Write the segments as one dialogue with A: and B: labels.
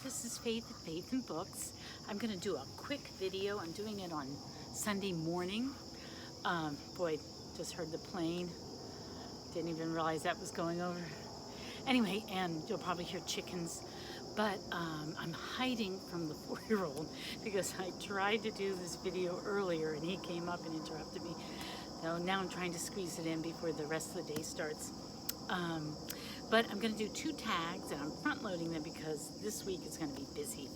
A: this is Faith at Faith and Books. I'm going to do a quick video. I'm doing it on Sunday morning. Boy, just heard the plane. Didn't even realize that was going over. Anyway, and you'll probably hear chickens. But I'm hiding from the 4-year-old because I tried to do this video earlier and he came up and interrupted me. So now I'm trying to squeeze it in before the rest of the day starts. But I'm going to do 2 tags, and I'm front loading them because this week is going to be busy.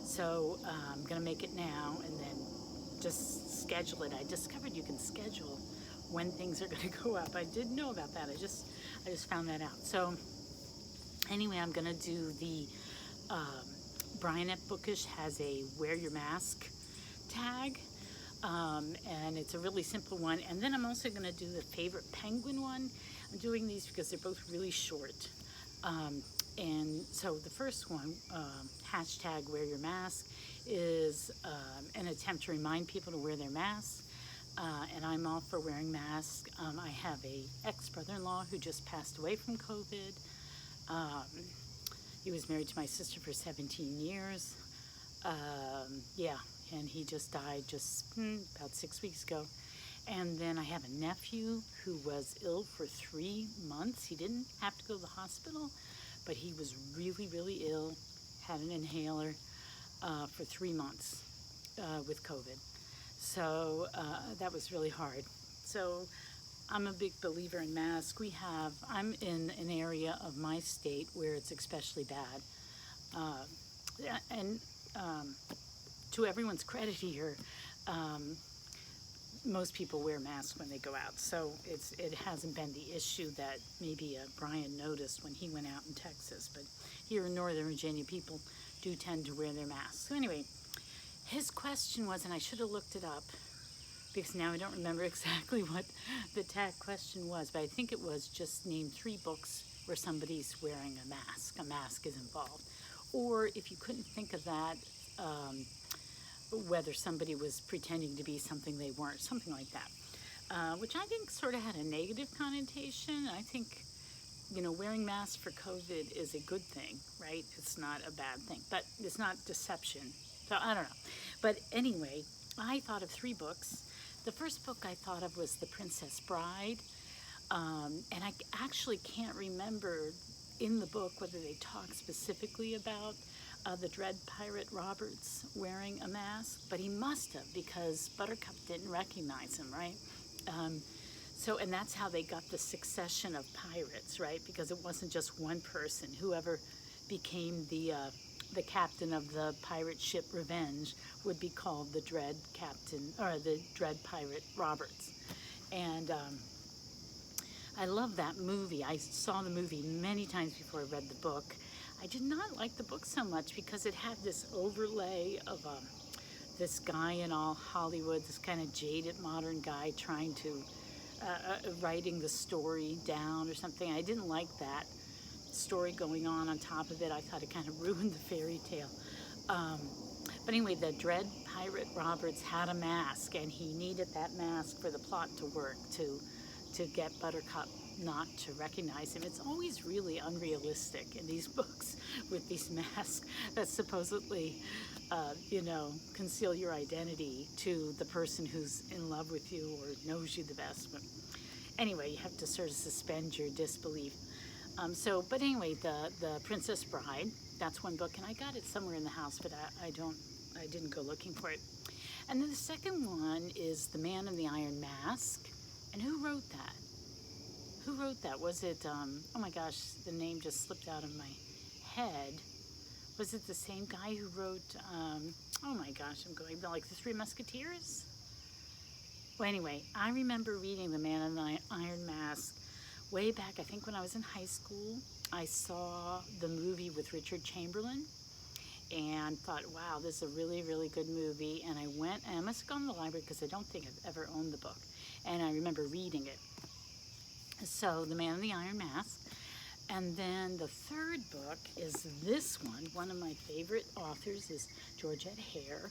A: So I'm going to make it now and then just schedule it. I discovered you can schedule when things are going to go up. I didn't know about that. I just found that out. So anyway, I'm going to do the Brian at Bookish has a wear your mask tag. And it's a really simple one. And then I'm also going to do the favorite penguin one. I'm doing these because they're both really short. And so the first one, hashtag wear your mask, is an attempt to remind people to wear their masks. And I'm all for wearing masks. I have a ex-brother-in-law who just passed away from COVID. He was married to my sister for 17 years. Yeah, and he just died just about 6 weeks ago. And then I have a nephew who was ill for 3 months. He didn't have to go to the hospital, but he was really, really ill, had an inhaler for 3 months with COVID. So that was really hard. So I'm a big believer in masks. I'm in an area of my state where it's especially bad. To everyone's credit here, most people wear masks when they go out. So it hasn't been the issue that maybe Brian noticed when he went out in Texas. But here in Northern Virginia, people do tend to wear their masks. So anyway, his question was, and I should have looked it up, because now I don't remember exactly what the tag question was, but I think it was just name 3 books where somebody's wearing a mask. A mask is involved. Or if you couldn't think of that, whether somebody was pretending to be something they weren't, something like that, which I think sort of had a negative connotation. I think, wearing masks for COVID is a good thing, right? It's not a bad thing, but it's not deception. So I don't know. But anyway, I thought of 3 books. The first book I thought of was The Princess Bride. And I actually can't remember in the book whether they talk specifically about the Dread Pirate Roberts wearing a mask, but he must have, because Buttercup didn't recognize him, right? And that's how they got the succession of pirates, right? Because it wasn't just one person. Whoever became the captain of the pirate ship Revenge would be called the Dread Captain, or the Dread Pirate Roberts. And I love that movie. I saw the movie many times before I read the book. I did not like the book so much because it had this overlay of this guy in all Hollywood, this kind of jaded modern guy trying to, writing the story down or something. I didn't like that story going on top of it. I thought it kind of ruined the fairy tale. But anyway, the Dread Pirate Roberts had a mask, and he needed that mask for the plot to work, to get Buttercup not to recognize him. It's always really unrealistic in these books with these masks that supposedly, conceal your identity to the person who's in love with you or knows you the best. But anyway, you have to sort of suspend your disbelief. But anyway, the Princess Bride, that's one book, and I got it somewhere in the house, but I didn't go looking for it. And then the second one is The Man in the Iron Mask. And who wrote that? Who wrote that? Was it, oh my gosh, the name just slipped out of my head. Was it the same guy who wrote, oh my gosh, I'm going, like The Three Musketeers? Well, anyway, I remember reading The Man in the Iron Mask way back, I think when I was in high school. I saw the movie with Richard Chamberlain and thought, wow, this is a really, really good movie. And I went, and I must have gone to the library because I don't think I've ever owned the book. And I remember reading it. So, The Man in the Iron Mask. And then the third book is this one. One of my favorite authors is Georgette Hare.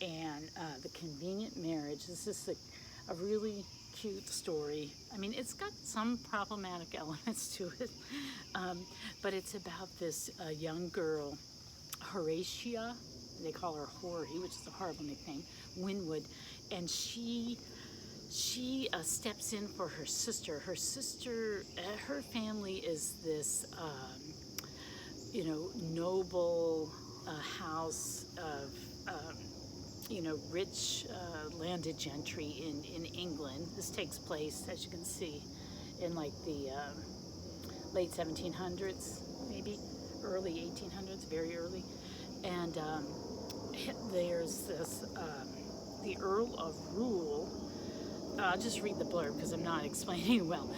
A: And The Convenient Marriage. This is a really cute story. I mean, it's got some problematic elements to it. But it's about this young girl Horatia, they call her Hori, which is a horrible nickname, Winwood, and she steps in for her sister. Her sister, her family is this, noble house of, rich landed gentry in England. This takes place, as you can see, in like the late 1700s, maybe early 1800s, very early. And there's this, the Earl of Rule. I'll just read the blurb because I'm not explaining it well.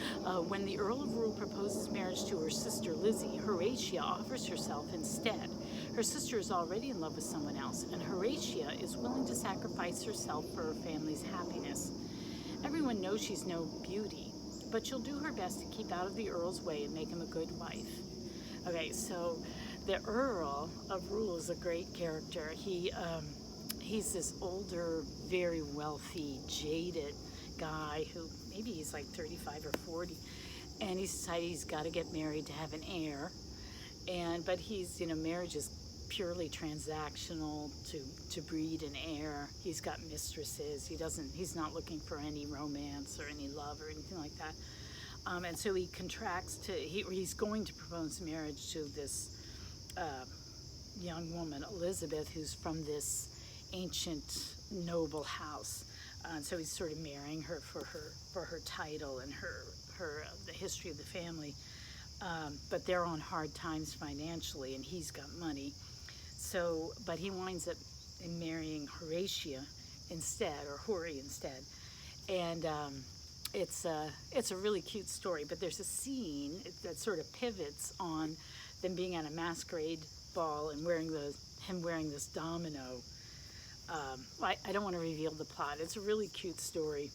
A: When the Earl of Rule proposes marriage to her sister Lizzie, Horatia offers herself instead. Her sister is already in love with someone else, and Horatia is willing to sacrifice herself for her family's happiness. Everyone knows she's no beauty, but she'll do her best to keep out of the Earl's way and make him a good wife. Okay, so the Earl of Rule is a great character. He's this older, very wealthy, jaded guy who maybe he's like 35 or 40, and he's decided he's got to get married to have an heir. But marriage is purely transactional to breed an heir. He's got mistresses. He's not looking for any romance or any love or anything like that. And so he contracts he's going to propose marriage to this young woman, Elizabeth, who's from this ancient noble house. And so he's sort of marrying her for her title and her the history of the family. But they're on hard times financially, and he's got money. So, but he winds up marrying Horatia instead, or Hori instead. And it's a really cute story. But there's a scene that sort of pivots on them being at a masquerade ball and him wearing this domino. I don't want to reveal the plot. It's a really cute story.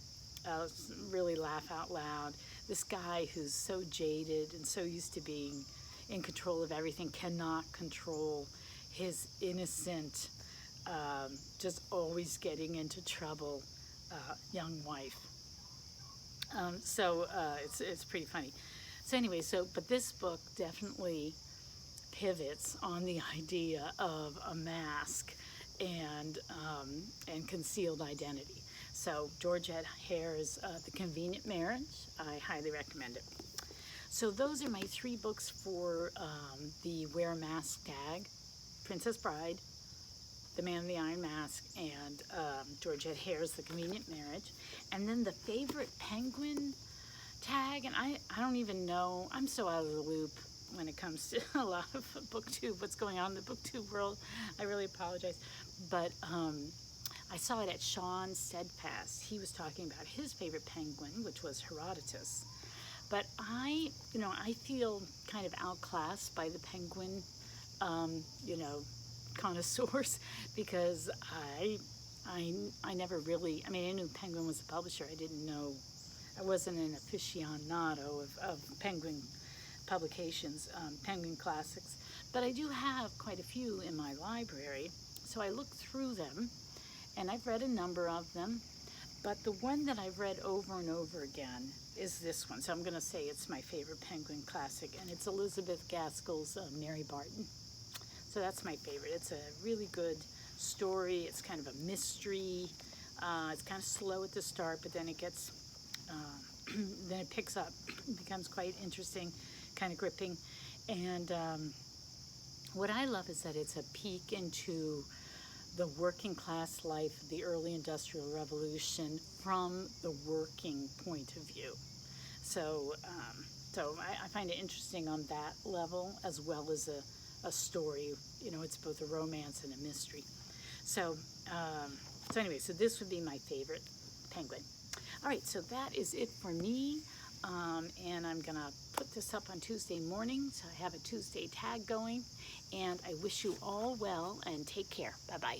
A: Really laugh out loud. This guy who's so jaded and so used to being in control of everything cannot control his innocent, just always getting into trouble young wife. It's pretty funny. So anyway, but this book definitely pivots on the idea of a mask and concealed identity. So Georgette Hare's The Convenient Marriage, I highly recommend it. So those are my 3 books for the Wear a Mask tag: Princess Bride, The Man in the Iron Mask, and Georgette Hare's The Convenient Marriage. And then the favorite penguin tag, and I don't even know, I'm so out of the loop when it comes to a lot of booktube, what's going on in the booktube world. I really apologize. But I saw it at Sean Steadfast. He was talking about his favorite penguin, which was Herodotus. But I feel kind of outclassed by the penguin, connoisseurs, because I never really, I knew Penguin was a publisher. I wasn't an aficionado of Penguin publications, Penguin classics, but I do have quite a few in my library. So I looked through them, and I've read a number of them, but the one that I've read over and over again is this one. So I'm going to say it's my favorite Penguin classic, and it's Elizabeth Gaskell's Mary Barton. So that's my favorite. It's a really good story. It's kind of a mystery. It's kind of slow at the start, but then it gets, then it picks up. It becomes quite interesting, kind of gripping. And what I love is that it's a peek into the working class life of the early Industrial Revolution from the working point of view. So I find it interesting on that level, as well as a story. It's both a romance and a mystery. So anyway, so this would be my favorite penguin. All right, so that is it for me. And I'm going to put this up on Tuesday morning, so I have a Tuesday tag going. And I wish you all well, and take care. Bye-bye.